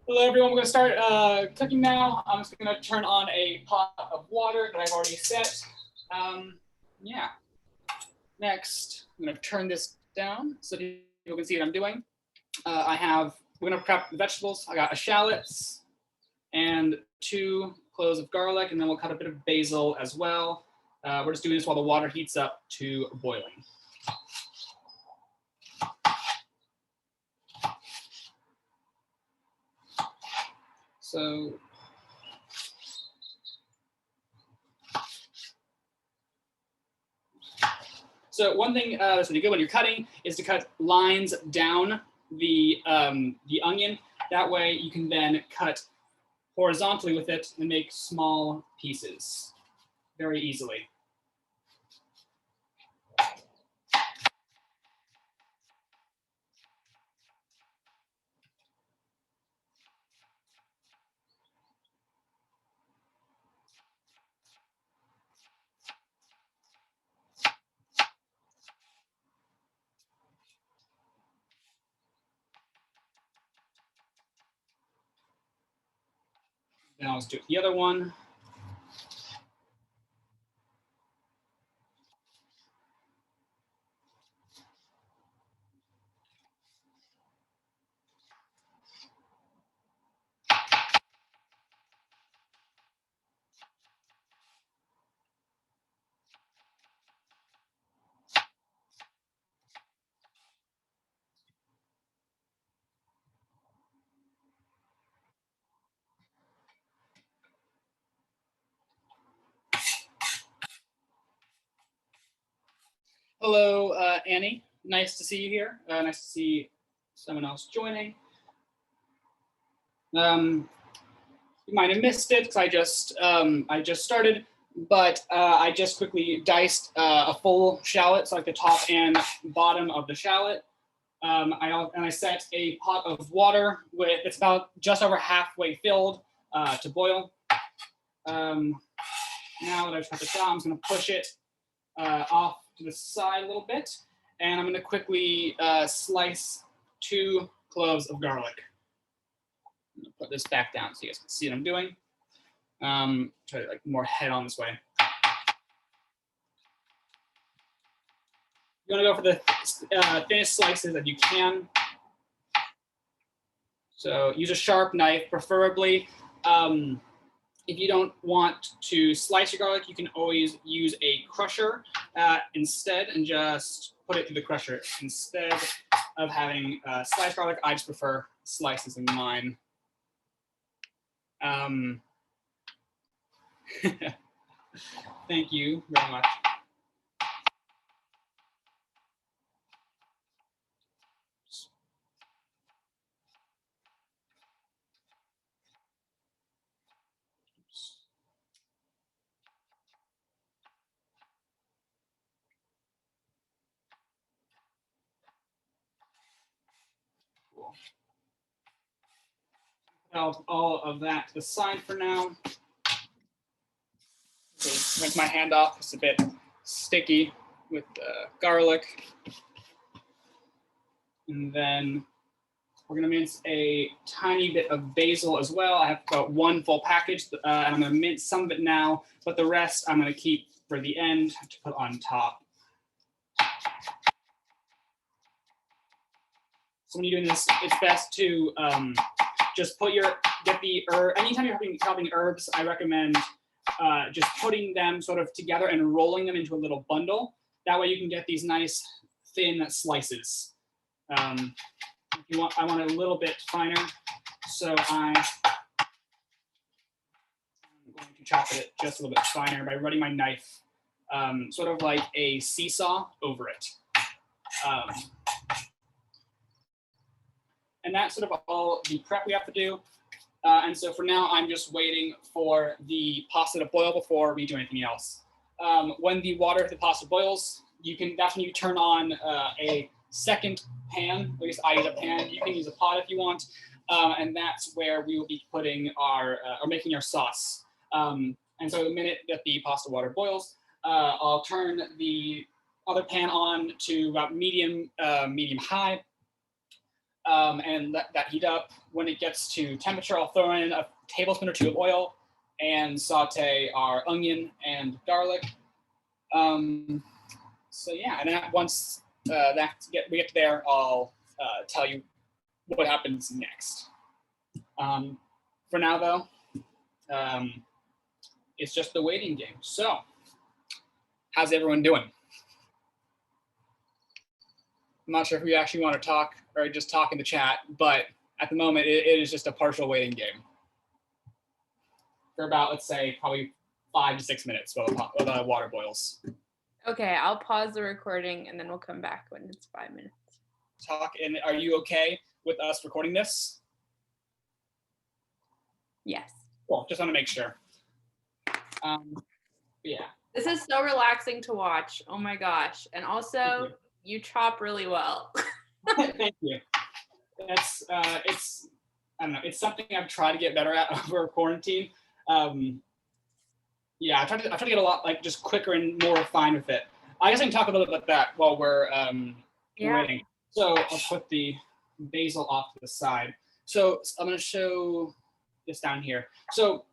Hello everyone, we're going to start cooking now. I'm just going to turn on a pot of water that I've already set. Yeah. Next, I'm going to turn this down so people can see what I'm doing. We're going to prep the vegetables. I got shallots and 2 cloves of garlic, and then we'll cut a bit of basil as well. We're just doing this while the water heats up to boiling. So one thing that's really good when you're cutting is to cut lines down the onion. That way you can then cut horizontally with it and make small pieces very easily. Now let's do the other one. Hello, Annie. Nice to see you here. Nice to see someone else joining. You might have missed it because I just started, but I just quickly diced a full shallot, so like the top and bottom of the shallot. I set a pot of water with it's about just over halfway filled to boil. Now that I've shut it down, I'm just going to push it off to the side a little bit, and I'm going to quickly slice 2 cloves of garlic. I'm going to put this back down so you guys can see what I'm doing. Try to like more head on this way. You want to go for the thinnest slices that you can. So use a sharp knife, preferably. If you don't want to slice your garlic, you can always use a crusher instead and just put it through the crusher. Instead of having sliced garlic, I just prefer slices in mine. Thank you very much. Cool. Put all of that to the side for now. Okay, rinse my hand off. It's a bit sticky with the garlic. And then we're going to mince a tiny bit of basil as well. I have about 1 full package, and I'm going to mince some of it now, but the rest I'm going to keep for the end to put on top. So when you're doing this, it's best to just anytime you're chopping herbs, I recommend just putting them sort of together and rolling them into a little bundle. That way you can get these nice thin slices. I want it a little bit finer, so I'm going to chop it just a little bit finer by running my knife sort of like a seesaw over it. And that's sort of all the prep we have to do. And so for now, I'm just waiting for the pasta to boil before we do anything else. When the water of the pasta boils, that's when you turn on a second pan. At least I use a pan. You can use a pot if you want. And that's where we will be putting or making our sauce. And so the minute that the pasta water boils, I'll turn the other pan on to about medium high. and let that heat up. When it gets to temperature, I'll throw in a tablespoon or two of oil and saute our onion and garlic. So yeah, and then once we get there, I'll tell you what happens next. For now, though, it's just the waiting game. So, how's everyone doing? I'm not sure if we actually want to talk or just talk in the chat, but at the moment, it is just a partial waiting game for about, let's say, probably 5 to 6 minutes while the water boils. Okay, I'll pause the recording and then we'll come back when it's 5 minutes. Talk, and are you okay with us recording this? Yes. Cool, just want to make sure. Yeah. This is so relaxing to watch. Oh my gosh. And also, you chop really well. Thank you. That's it's I don't know. It's something I've tried to get better at over quarantine. Yeah, I try to get a lot like just quicker and more refined with it. I guess I can talk a little bit about that while we're waiting. So I'll put the basil off to the side. So I'm going to show this down here. So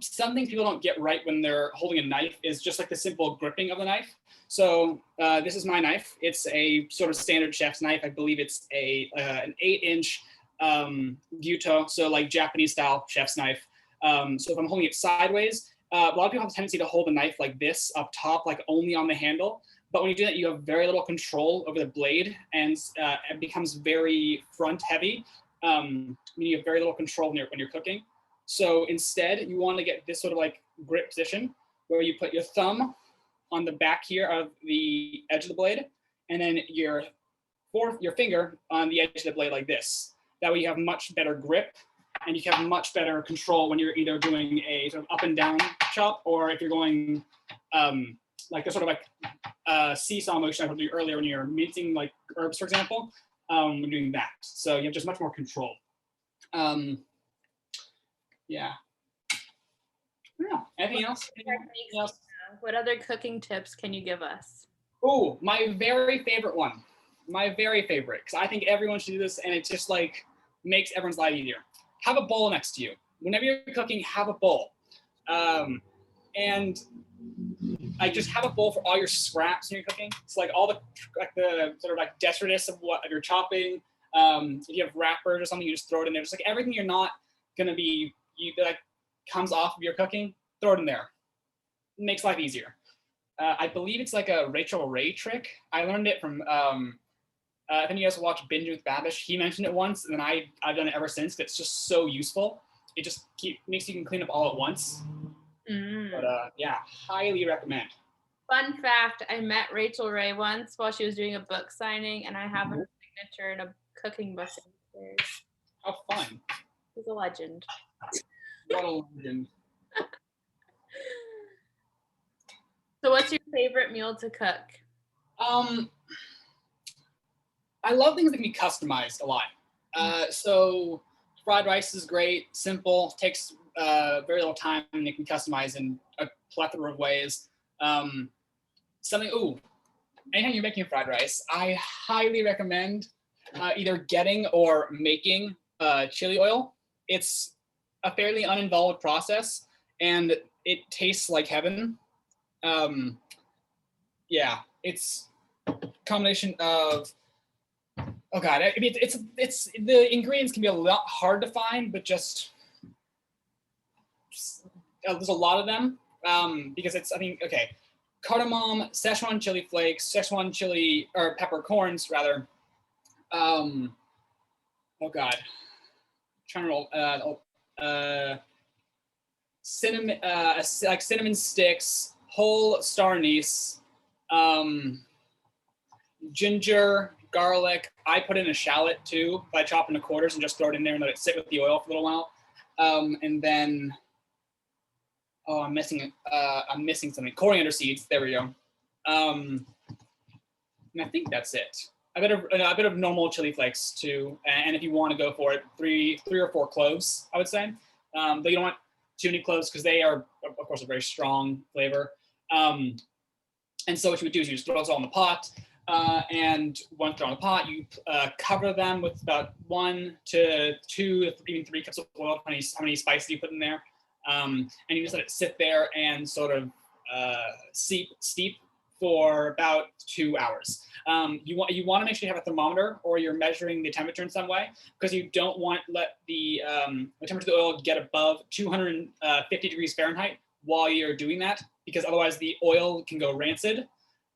something people don't get right when they're holding a knife is just like the simple gripping of the knife. So this is my knife. It's a sort of standard chef's knife. I believe it's an 8-inch gyuto, so like Japanese style chef's knife. So if I'm holding it sideways, a lot of people have a tendency to hold a knife like this up top, like only on the handle. But when you do that, you have very little control over the blade, and it becomes very front heavy. You have very little control when you're cooking. So instead, you want to get this sort of like grip position where you put your thumb on the back here of the edge of the blade, and then your finger on the edge of the blade like this. That way you have much better grip, and you have much better control when you're either doing a sort of up and down chop, or if you're going like the sort of like seesaw motion I told you earlier when you're mincing like herbs, for example, when doing that. So you have just much more control. Yeah. Anything else? What other cooking tips can you give us? Oh, my very favorite one. My very favorite, because I think everyone should do this, and it just like makes everyone's life easier. Have a bowl next to you. Whenever you're cooking, have a bowl. And like just have a bowl for all your scraps when you're cooking. It's like all the sort of like detritus of what you're chopping. If you have wrappers or something, you just throw it in there. Just like everything you're not gonna be that comes off of your cooking, throw it in there. It makes life easier. I believe it's like a Rachel Ray trick. I learned it from if any of you guys watch Binge with Babish, he mentioned it once, and then I've done it ever since. It's just so useful. It just makes you can clean up all at once. But yeah, highly recommend. Fun fact, I met Rachel Ray once while she was doing a book signing, and I have her signature in a cooking book downstairs. How fun. She's a legend. What a legend. So what's your favorite meal to cook? I love things that can be customized a lot. So fried rice is great, simple, takes very little time, and it can customize in a plethora of ways. Anytime you're making fried rice, I highly recommend either getting or making chili oil. It's a fairly uninvolved process, and it tastes like heaven. Yeah, it's a combination of it's the ingredients can be a lot hard to find, but just there's a lot of them because cardamom, Szechuan chili flakes, Szechuan chili or peppercorns rather. Cinnamon, like cinnamon sticks, whole star anise, ginger, garlic. I put in a shallot too by chopping into quarters and just throw it in there and let it sit with the oil for a little while. And then, I'm missing something. Coriander seeds. There we go. And I think that's it. A bit of normal chili flakes too. And if you want to go for it, three or four cloves, I would say. But you don't want too many cloves because they are, of course, a very strong flavor. And so what you would do is you just throw this all in the pot. And once they're on the pot, you cover them with about 1 to 2, even 3 cups of oil, depending how many spices you put in there. And you just let it sit there and sort of steep for about 2 hours. You want to make sure you have a thermometer or you're measuring the temperature in some way, because you don't want to let the temperature of the oil get above 250 degrees Fahrenheit while you're doing that, because otherwise the oil can go rancid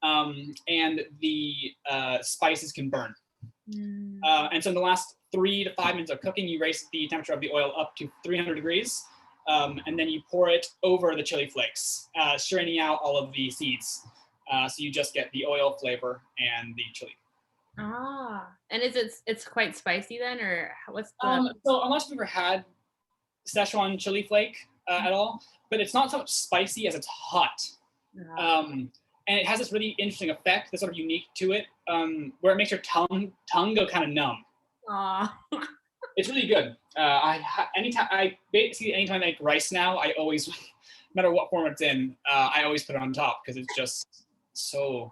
and the spices can burn. And so in the last 3 to 5 minutes of cooking, you raise the temperature of the oil up to 300 degrees. And then you pour it over the chili flakes, straining out all of the seeds. So you just get the oil flavor and the chili. And it's quite spicy then, or what's the? So unless you've ever had Szechuan chili flake at all, but it's not so much spicy as it's hot. And it has this really interesting effect that's sort of unique to it, where it makes your tongue go kind of numb. It's really good. Anytime I make rice now, I always, no matter what form it's in, I always put it on top because it's just so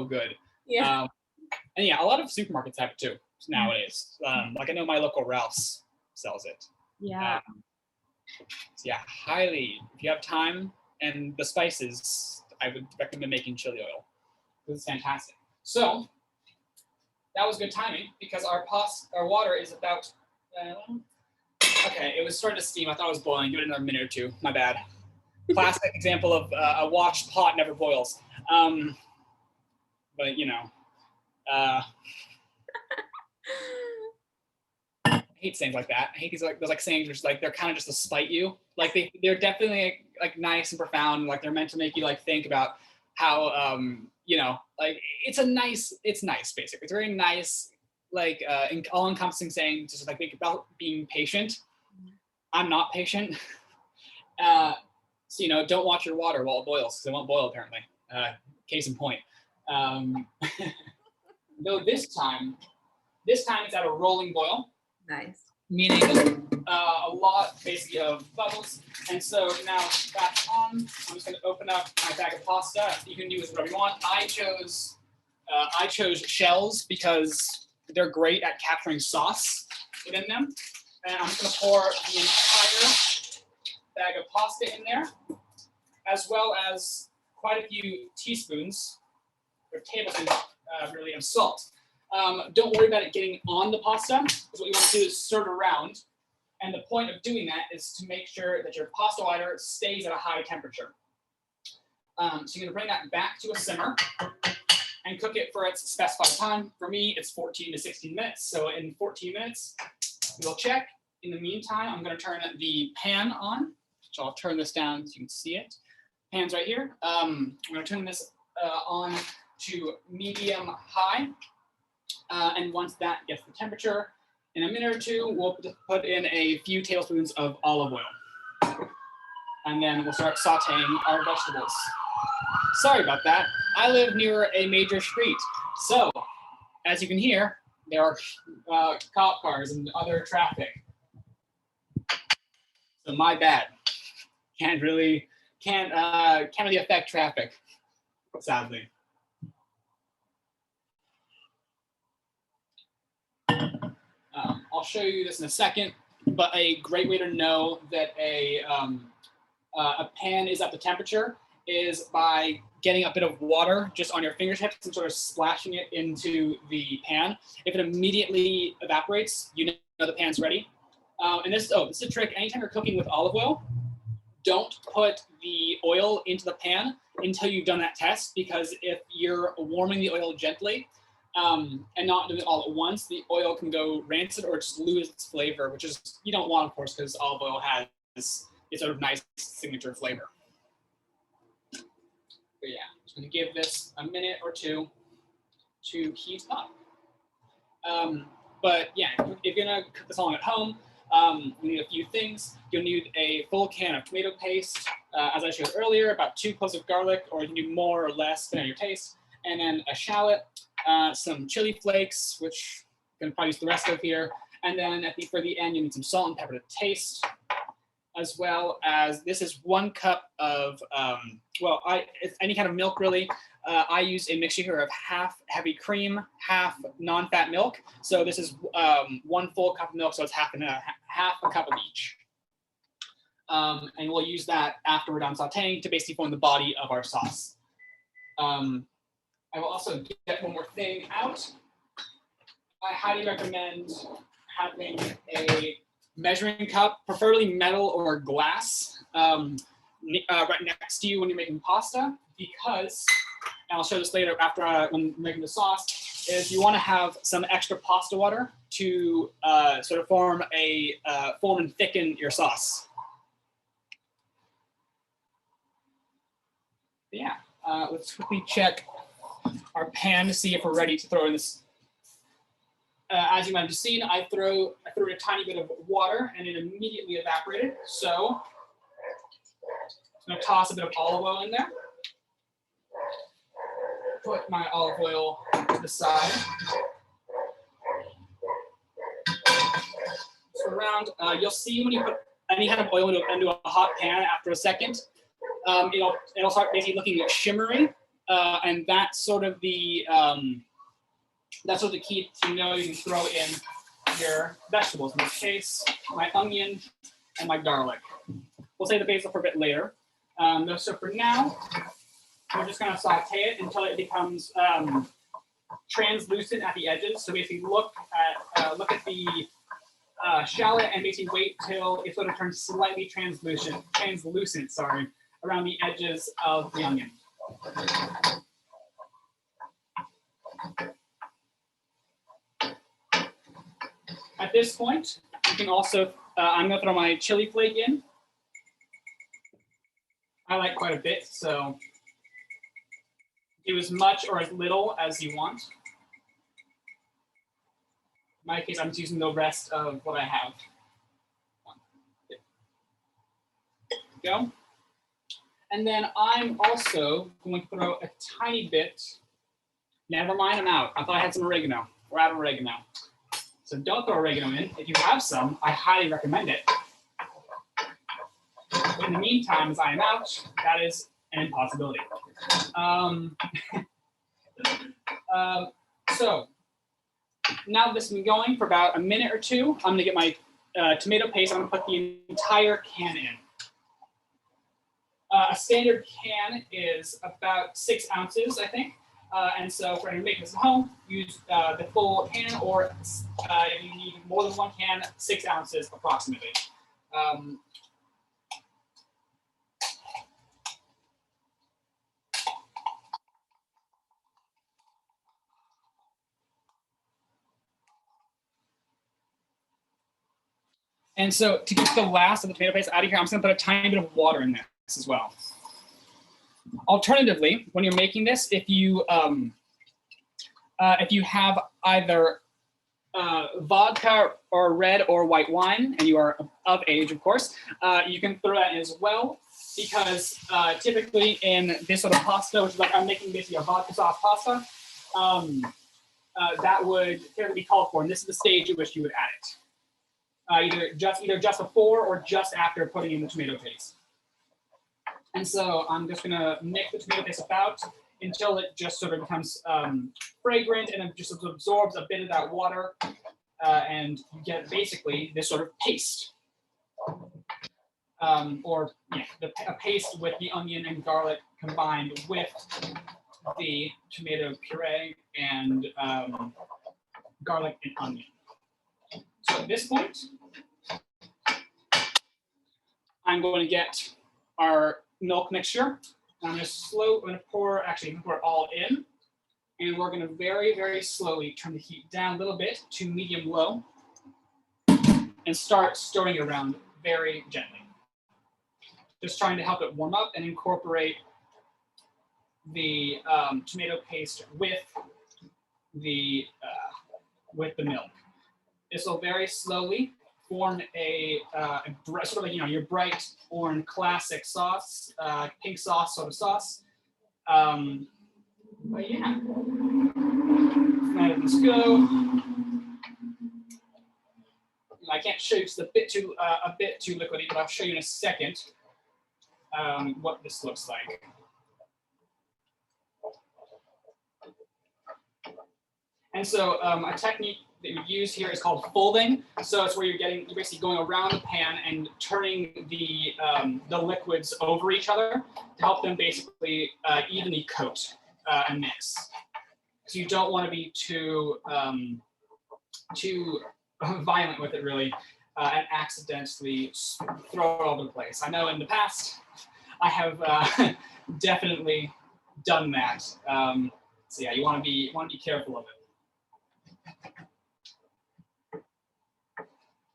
good. Yeah. And yeah, a lot of supermarkets have it too nowadays. Like I know my local Ralph's sells it. Yeah. So yeah, highly, if you have time and the spices, I would recommend making chili oil. It's fantastic. So that was good timing because our water is about. Okay, it was starting to steam. I thought it was boiling. Give it another minute or 2. My bad. Classic example of a watched pot never boils. But you know, I hate sayings like that. I hate those sayings which they're kind of just to spite you. Like they're definitely like nice and profound. Like they're meant to make you like think about how like it's nice basically. It's very nice, like all-encompassing saying, just like about being patient. I'm not patient. So don't watch your water while it boils because it won't boil apparently. Case in point. Though this time it's at a rolling boil. Nice. Meaning a lot basically of bubbles. And so now that's on. I'm just going to open up my bag of pasta. You can use whatever you want. I chose shells because they're great at capturing sauce within them. And I'm just going to pour the entire bag of pasta in there, as well as quite a few teaspoons or tablespoons really of salt. Don't worry about it getting on the pasta, because what you want to do is stir it around. And the point of doing that is to make sure that your pasta water stays at a high temperature. So you're gonna bring that back to a simmer and cook it for its specified time. For me, it's 14 to 16 minutes. So in 14 minutes, we'll check. In the meantime, I'm gonna turn the pan on. So I'll turn this down so you can see it. Pan's right here. I'm gonna turn this on to medium high. And once that gets the temperature, in a minute or 2, we'll put in a few tablespoons of olive oil. And then we'll start sauteing our vegetables. Sorry about that. I live near a major street. So, as you can hear, there are cop cars and other traffic. So my bad. Can't really affect traffic, sadly. I'll show you this in a second, but a great way to know that a pan is at the temperature is by getting a bit of water just on your fingertips and sort of splashing it into the pan. If it immediately evaporates, you know the pan's ready. And this is a trick. Anytime you're cooking with olive oil, don't put the oil into the pan until you've done that test, because if you're warming the oil gently, and not doing it all at once, the oil can go rancid or just lose its flavor, which is you don't want, of course, because olive oil has its sort of nice signature flavor. But yeah, I'm just going to give this a minute or 2 to heat up. But yeah, if you're going to cook this all at home, you need a few things. You'll need a full can of tomato paste, as I showed earlier, about 2 cloves of garlic, or you can do more or less depending on your taste, and then a shallot, some chili flakes, which I'm going to probably use the rest of here. And then for the end, you need some salt and pepper to taste. as well as this is 1 cup of, if any kind of milk really. I use a mixture here of half heavy cream, half non-fat milk. So this is 1 full cup of milk, so it's half a cup of each. And we'll use that after we're done sauteing to basically form the body of our sauce. I will also get one more thing out. I highly recommend having a measuring cup, preferably metal or glass, right next to you when you're making pasta, because, and I'll show this later after when making the sauce, is you want to have some extra pasta water to sort of form and thicken your sauce. Yeah, let's quickly check our pan to see if we're ready to throw in this. As you might have seen, I threw a tiny bit of water and it immediately evaporated. So I'm going to toss a bit of olive oil in there. Put my olive oil to the side. So around, you'll see when you put any kind of oil into a hot pan after a second, it'll start basically looking shimmery, and that's sort of the key to know you can throw in your vegetables. In this case, my onion and my garlic. We'll save the basil for a bit later. So for now, we're just going to saute it until it becomes translucent at the edges. So basically, look at the shallot and basically wait till it sort of turns slightly translucent. Around the edges of the onion. At this point, you can also, I'm going to throw my chili flake in. I like quite a bit, so do as much or as little as you want. In my case, I'm just using the rest of what I have. There we go. And then I'm also going to throw a tiny bit. Never mind, I'm out. I thought I had some oregano. We're out of oregano. So don't throw oregano in. If you have some, I highly recommend it. But in the meantime, as I am out, that is an impossibility. So now this has been going for about a minute or two. I'm gonna get my tomato paste. I'm gonna put the entire can in. A standard can is about 6 ounces, I think. And so for anyone making this at home, use the full can, or if you need more than 1 can, 6 ounces approximately. And so to get the last of the tomato paste out of here, I'm just gonna put a tiny bit of water in this as well. Alternatively, when you're making this, if you have either vodka or red or white wine, and you are of age, of course, you can throw that in as well, because typically in this sort of pasta, which is like I'm making basically a vodka sauce pasta, that would typically be called for, and this is the stage at which you would add it. Either just before or just after putting in the tomato paste. And so I'm just gonna mix the tomato paste about until it just sort of becomes fragrant and it just absorbs a bit of that water, and you get basically this sort of paste. A paste with the onion and garlic combined with the tomato puree and garlic and onion. So at this point, I'm going to get our milk mixture. I'm going to pour it all in. And we're going to very, very slowly turn the heat down a little bit to medium low and start stirring it around very gently. Just trying to help it warm up and incorporate the tomato paste with the milk. This will very slowly form a sort of like, your bright orange classic sauce, pink sauce sort of sauce. But yeah, let this go. I can't show you, it's a bit too liquidy, but I'll show you in a second what this looks like. And so a technique that you use here is called folding. So it's where you're basically going around the pan and turning the liquids over each other to help them basically evenly coat and mix. So you don't want to be too violent with it, really, and accidentally throw it all over the place. I know in the past I have definitely done that. So yeah, you want to be careful of it.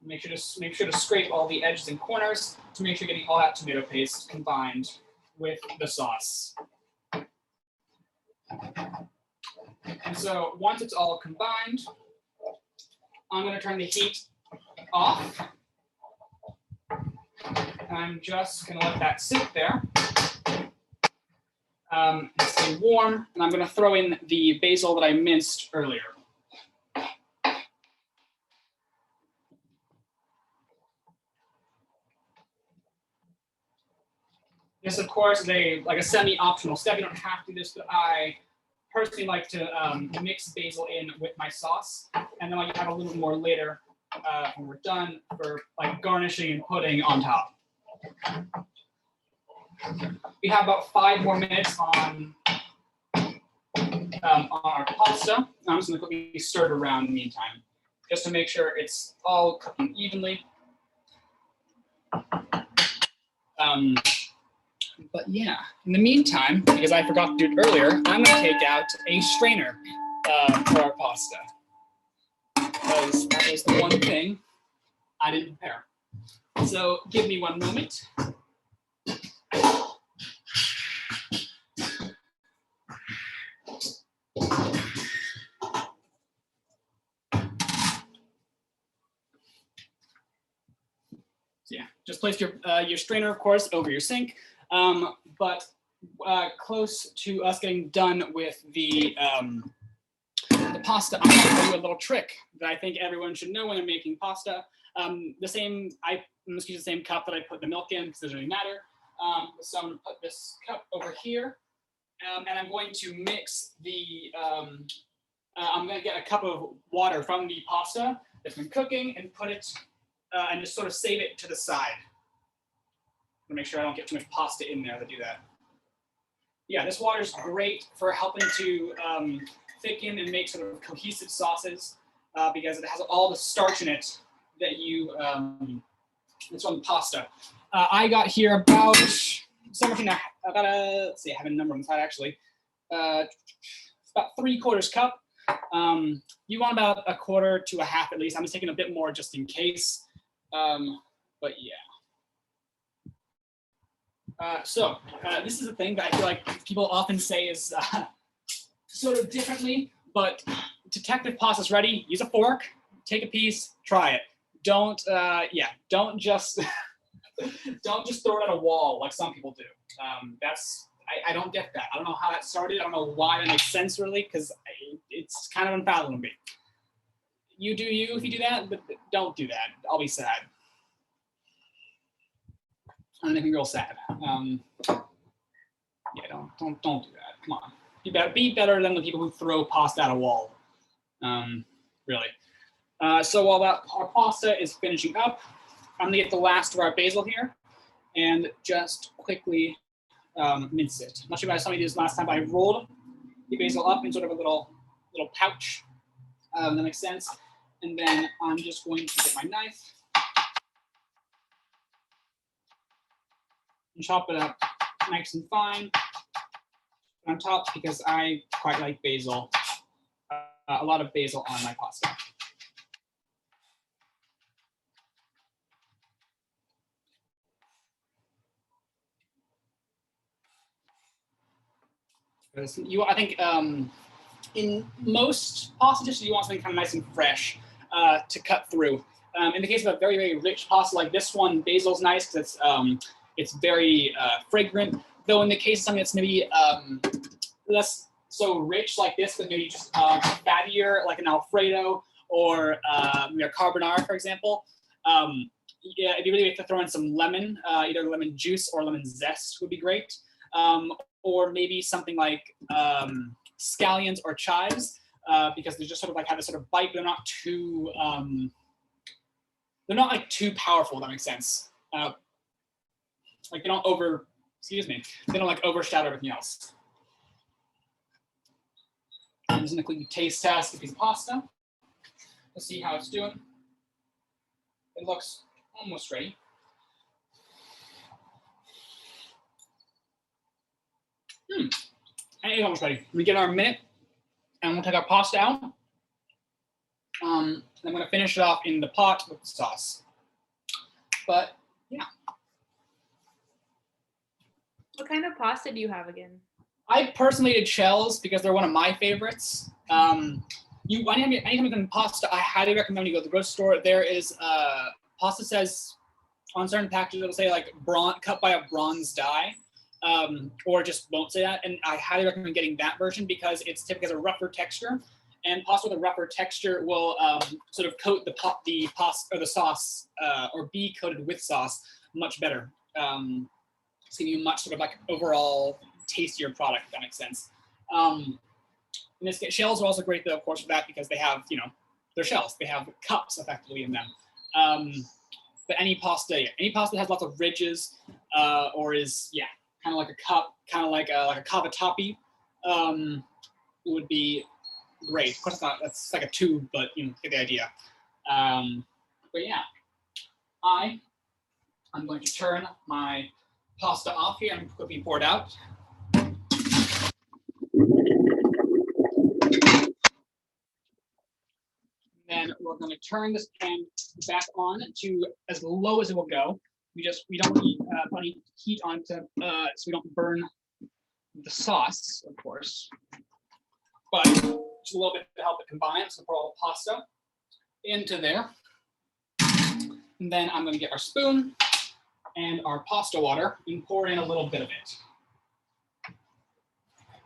Make sure to scrape all the edges and corners to make sure you're getting all that tomato paste combined with the sauce. And so once it's all combined, I'm going to turn the heat off. And I'm just going to let that sit there and stay warm. And I'm going to throw in the basil that I minced earlier. This, of course, is like a semi-optional step. You don't have to do this, but I personally like to mix basil in with my sauce, and then I have a little more later when we're done for like garnishing and putting on top. We have about 5 more minutes on our pasta. I'm just going to quickly stir it around in the meantime, just to make sure it's all cooking evenly. But yeah, in the meantime, because I forgot to do it earlier, I'm going to take out a strainer for our pasta, because that was the one thing I didn't prepare. So give me 1 moment. So yeah, just place your strainer, of course, over your sink. But close to us getting done with the pasta, I'm going to show you a little trick that I think everyone should know when they're making pasta. I'm going to use the same cup that I put the milk in because it doesn't really matter. So I'm going to put this cup over here, and I'm going to mix the. I'm going to get a cup of water from the pasta that's been cooking and put it and just sort of save it to the side. To make sure I don't get too much pasta in there to do that. Yeah, this water is great for helping to thicken and make sort of cohesive sauces because it has all the starch in it that you, it's from the pasta. I got here about somewhere let's see, I have a number on the side actually. It's about 3/4 cup. You want about 1/4 to 1/2 at least. I'm just taking a bit more just in case. But yeah. So this is a thing that I feel like people often say is sort of differently, but to check if pasta's ready, use a fork, take a piece, try it. Don't just don't just throw it at a wall like some people do. I don't get that. I don't know how that started. I don't know why that makes sense really, because it's kind of unfathomable to me. You do you if you do that, but don't do that. I'll be sad. I'm making real sad. Yeah, don't do that. Come on, be better than the people who throw pasta at a wall. Really. So while our pasta is finishing up, I'm gonna get the last of our basil here, and just quickly mince it. I'm not sure if I saw you do this last time, but I rolled the basil up in sort of a little pouch. That makes sense. And then I'm just going to get my knife and chop it up nice and fine on top because I quite like basil, a lot of basil on my pasta. I think in most pasta dishes, you want something kind of nice and fresh to cut through. In the case of a very, very rich pasta like this one, basil's nice because it's very fragrant. Though in the case of something that's maybe less so rich like this, but maybe just fattier, like an Alfredo or carbonara, for example. Yeah, if you really have to throw in some lemon, either lemon juice or lemon zest would be great. Or maybe something like scallions or chives, because they just sort of like have a sort of bite, but they're not like too powerful, if that makes sense. Like they don't like overshadow everything else. I'm just gonna quickly taste test a piece of pasta. Let's see how it's doing. It looks almost ready. And it's almost ready. We get our minute, and we'll take our pasta out. I'm gonna finish it off in the pot with the sauce. But yeah. What kind of pasta do you have again? I personally did shells because they're one of my favorites. Anytime you can pasta, I highly recommend you go to the grocery store. There is pasta says on certain packages it'll say like cut by a bronze die, or just won't say that. And I highly recommend getting that version because it's typically has a rougher texture, and pasta with a rougher texture will sort of coat the pasta or the sauce, or be coated with sauce much better. It's giving you much sort of like overall tastier product, if that makes sense. In this case, shells are also great though, of course, for that because they have, they're shells. They have cups effectively in them. But any pasta that has lots of ridges, or is kind of like a cup, kind of like a cavatappi, would be great. Of course, that's like a tube, but you get the idea. But yeah, I'm going to turn my pasta off here and quickly pour it out. Then we're going to turn this pan back on to as low as it will go. We don't need any heat on to so we don't burn the sauce, of course. But just a little bit to help it combine. So pour all the pasta into there. And then I'm going to get our spoon and our pasta water and pour in a little bit of it,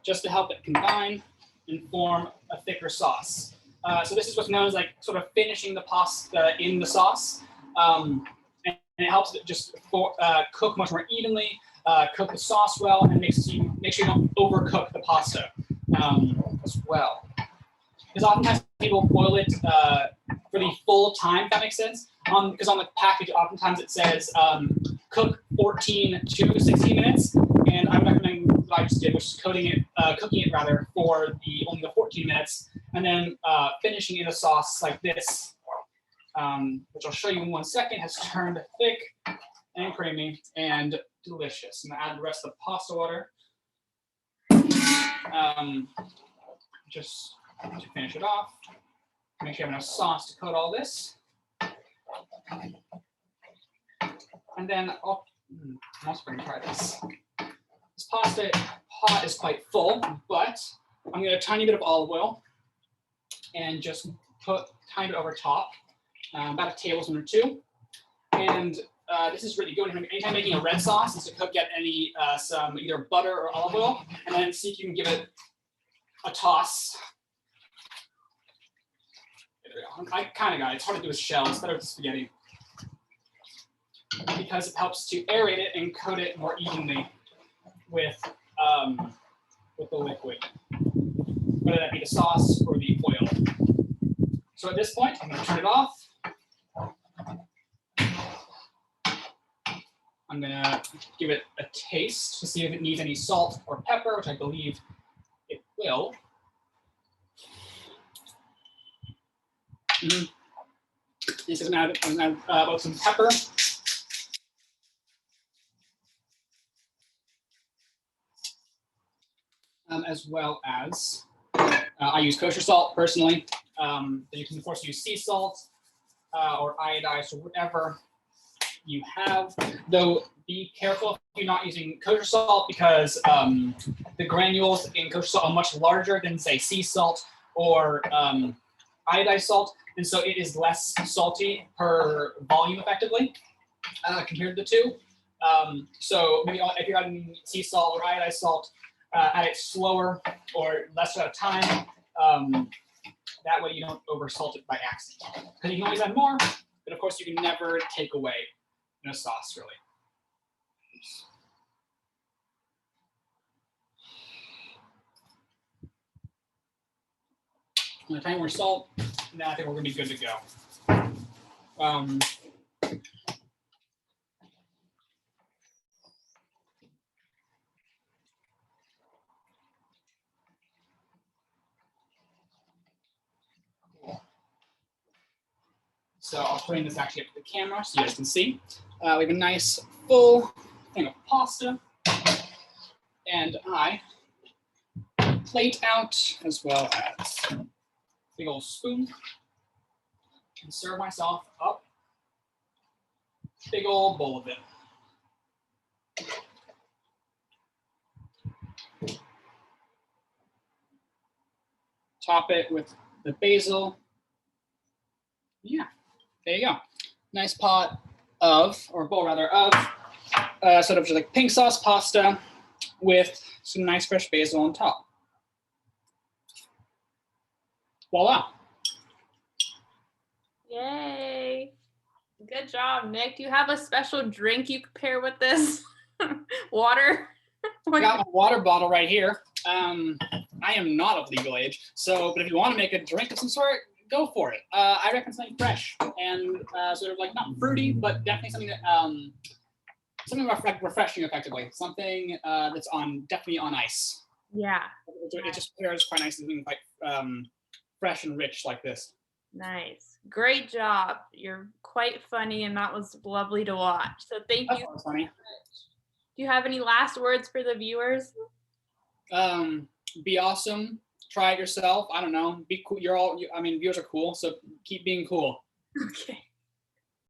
just to help it combine and form a thicker sauce. So this is what's known as like sort of finishing the pasta in the sauce, and it helps it just cook much more evenly, cook the sauce well, and make sure you don't overcook the pasta as well. Because oftentimes people boil it for the full time, if that makes sense. Because on the package, oftentimes it says cook 14 to 16 minutes, and I recommend what I just did, which is cooking it rather for only the 14 minutes, and then finishing in a sauce like this, which I'll show you in 1 second, has turned thick and creamy and delicious. I'm gonna add the rest of the pasta water, just to finish it off. Make sure you have enough sauce to coat all this. And then I'm also going to try this. This pasta pot is quite full, but I'm going to add a tiny bit of olive oil and just put a tiny bit over top, about a tablespoon or two. And this is really good. Anytime making a red sauce, is to get some either butter or olive oil, and then see if you can give it a toss. There we go. I kind of got it. It's hard to do with shells. It's better with spaghetti, because it helps to aerate it and coat it more evenly with the liquid, whether that be the sauce or the oil. So at this point, I'm going to turn it off. I'm going to give it a taste to see if it needs any salt or pepper, which I believe it will. This is going to add about some pepper. As well as, I use kosher salt personally. You can of course use sea salt or iodized or whatever you have. Though be careful if you're not using kosher salt, because the granules in kosher salt are much larger than, say, sea salt or iodized salt, and so it is less salty per volume effectively compared to the two. So maybe if you're adding sea salt or iodized salt, add it slower or less at a time, That way you don't oversalt it by accident. Because you can always add more, but of course you can never take away in a sauce, really. Oops. By the time we're salt, then I think we're gonna be good to go. So I'll bring this actually up to the camera so you guys can see. We have a nice full thing of pasta, and I plate out as well as a big old spoon and serve myself up a big old bowl of it. Top it with the basil. Yeah, there you go. Nice pot of, or bowl rather, of sort of just like pink sauce pasta with some nice fresh basil on top. Voila. Yay. Good job, Nick. Do you have a special drink you could pair with this? Water? I got my water bottle right here. I am not of legal age, so, but if you want to make a drink of some sort, go for it. I recommend something fresh and sort of like not fruity, but definitely something that something refreshing, effectively. Something that's definitely on ice. Yeah. It just pairs quite nicely with quite fresh and rich like this. Nice. Great job. You're quite funny, and that was lovely to watch. So thank you. That was funny. Do you have any last words for the viewers? Be awesome. Try it yourself. I don't know. Be cool. I mean, viewers are cool, so keep being cool. Okay.